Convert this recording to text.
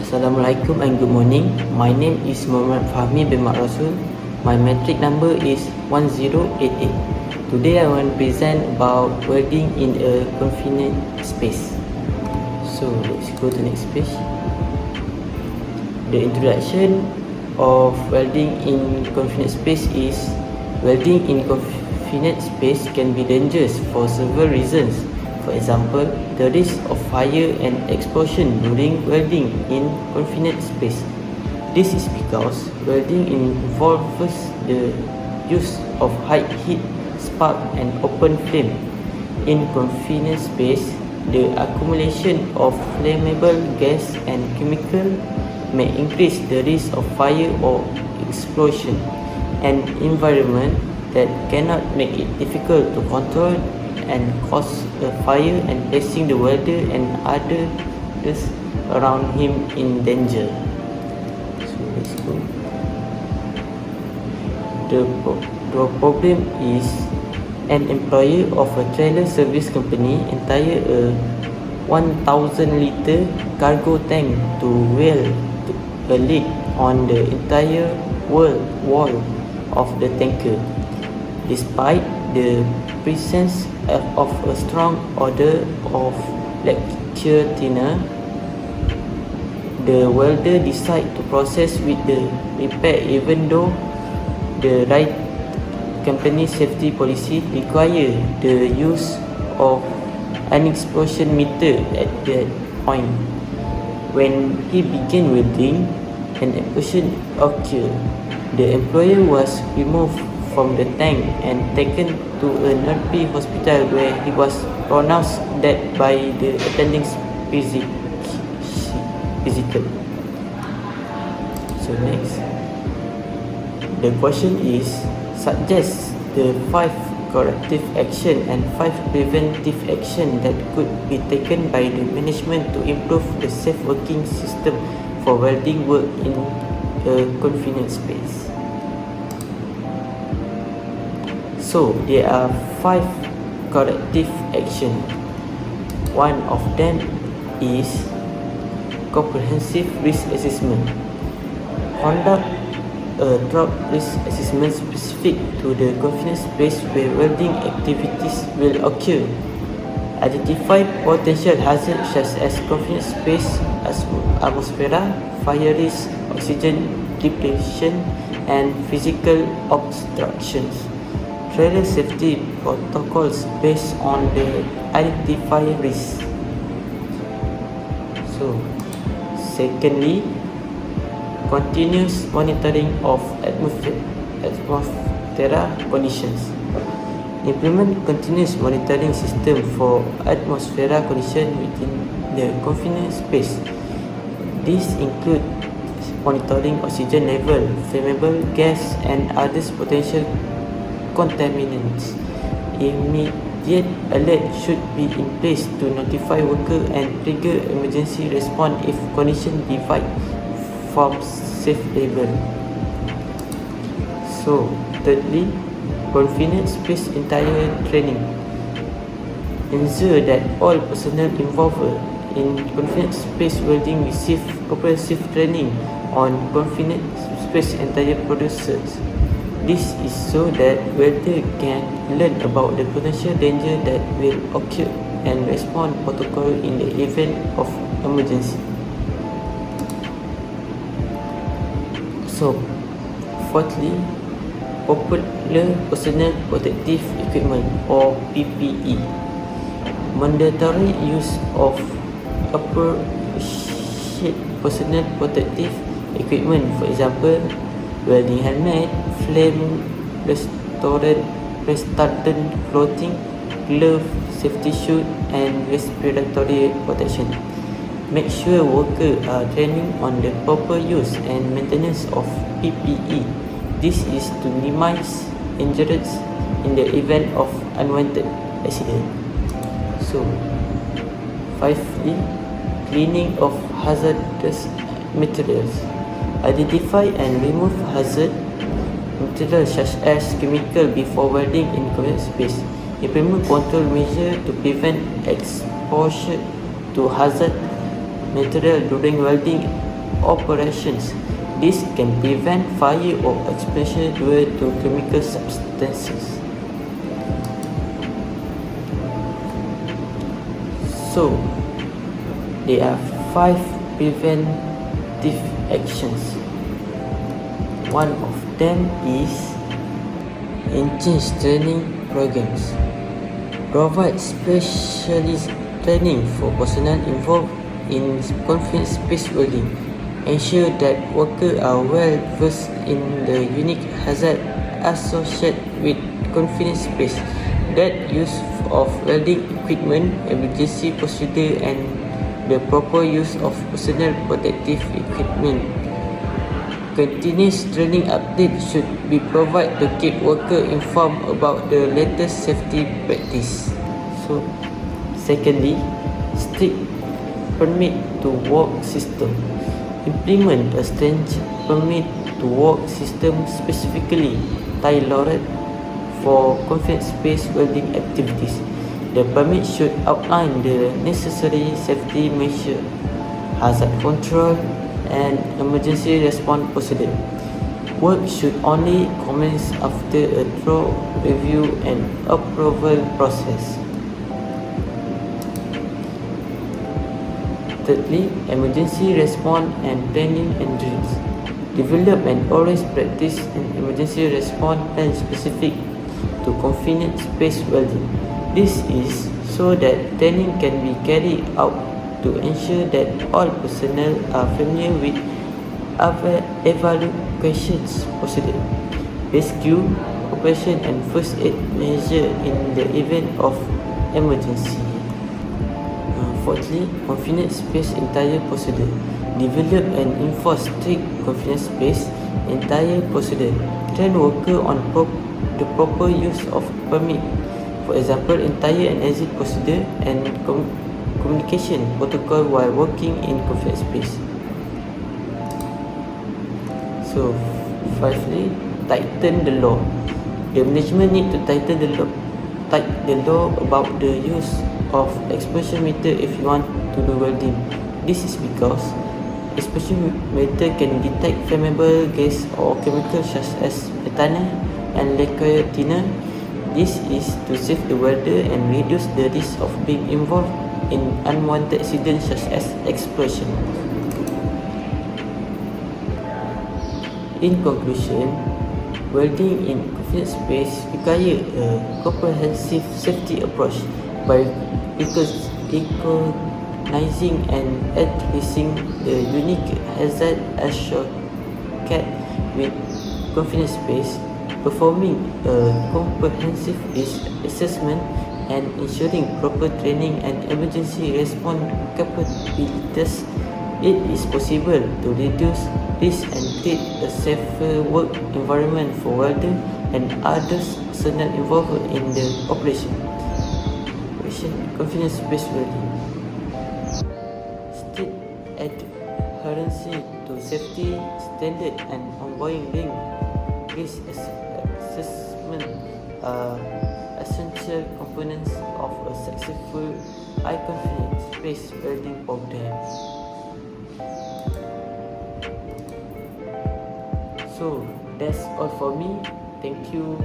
Assalamualaikum and good morning. My name is Muhammad Fahmi bin Mak Rasul. My metric number is 1088. Today I want to present about welding in a confined space. So let's go to the next page. The introduction of welding in confined space is welding in confined space can be dangerous for several reasons. For example, the risk of fire and explosion during welding in confined space. This is because welding involves the use of high heat, spark and open flame. In confined space, the accumulation of flammable gas and chemical may increase the risk of fire or explosion. An environment that cannot make it difficult to control and cause a fire and placing the welder and others around him in danger. So let's go. The problem is an employer of a trailer service company entire a 1,000 liter cargo tank to weld a leak on the entire wall of the tanker. Despite the presence of a strong odor of lecture thinner, the welder decided to process with the repair even though the right company safety policy require the use of an explosion meter at that point. When he began welding, an explosion occurred. The employer was removed from the tank and taken to a nearby hospital where he was pronounced dead by the attending physician. So next, the question is, suggest the 5 corrective action and 5 preventive action that could be taken by the management to improve the safe working system for welding work in a confined space. So there are 5 corrective actions. One of them is comprehensive risk assessment. Conduct a drop risk assessment specific to the confined space where welding activities will occur. Identify potential hazards such as confined space, atmosphere, fire risk, oxygen depletion, and physical obstructions. Trailer safety protocols based on the identified risks. So, secondly, continuous monitoring of atmosphere conditions. Implement continuous monitoring system for atmosphere conditions within the confined space. This includes monitoring oxygen level, flammable gas, and other potential contaminants. Immediate alert should be in place to notify worker and trigger emergency response if conditions deviate from safe level. So, thirdly, confined space entire training. Ensure that all personnel involved in confined space welding receive comprehensive training on confined space entire processes. This is so that welder can learn about the potential danger that will occur and respond protocol in the event of emergency. So, fourthly, popular personal protective equipment or PPE. Mandatory use of appropriate personal protective equipment, for example, welding helmet, flame retardant clothing, glove, safety shoe, and respiratory protection. Make sure workers are training on the proper use and maintenance of PPE. This is to minimize injuries in the event of unwanted accident. So, fifthly, cleaning of hazardous materials. Identify and remove hazard materials such as chemical before welding in confined space. Implement control measures to prevent exposure to hazard material during welding operations. This can prevent fire or explosion due to chemical substances. So, there are 5 preventive actions. One of them is intense training programs. Provide specialist training for personnel involved in confined space welding. Ensure that workers are well versed in the unique hazards associated with confined space. That use of welding equipment, emergency procedure, and the proper use of personal protective equipment. Continuous training updates should be provided to keep workers informed about the latest safety practice. So, secondly, strict permit to work system. Implement a stringent permit to work system specifically tailored for confined space welding activities. The permit should outline the necessary safety measures, hazard control, and emergency response procedure. Work should only commence after a thorough review and approval process. Thirdly, emergency response and training and drills. Develop and always practice an emergency response plan specific to confined space welding. This is so that training can be carried out to ensure that all personnel are familiar with evacuation procedure, rescue operation, and first aid measures in the event of emergency. Fourthly, confined space entire procedure. Develop and enforce strict confined space entire procedure. Train workers on the proper use of permit. For example, entire and exit procedure and communication protocol while working in confined space. So, fifthly, tighten the law. The management need to tighten the law about the use of exposure meter if you want to do welding. This is because exposure meter can detect flammable gas or chemicals such as ethanol and liquid thinner. This is to save the welder and reduce the risk of being involved in unwanted accidents such as explosion. In conclusion, welding in confined space requires a comprehensive safety approach by recognizing and addressing the unique hazard associated with confined space, performing a comprehensive risk assessment, and ensuring proper training and emergency response capabilities. It is possible to reduce risk and create a safer work environment for welders and other personnel involved in the operation. Confined space welding. Strict adherence to safety standards and ongoing risk assessment are essential components of a successful high-confined space welding program. So that's all for me. Thank you.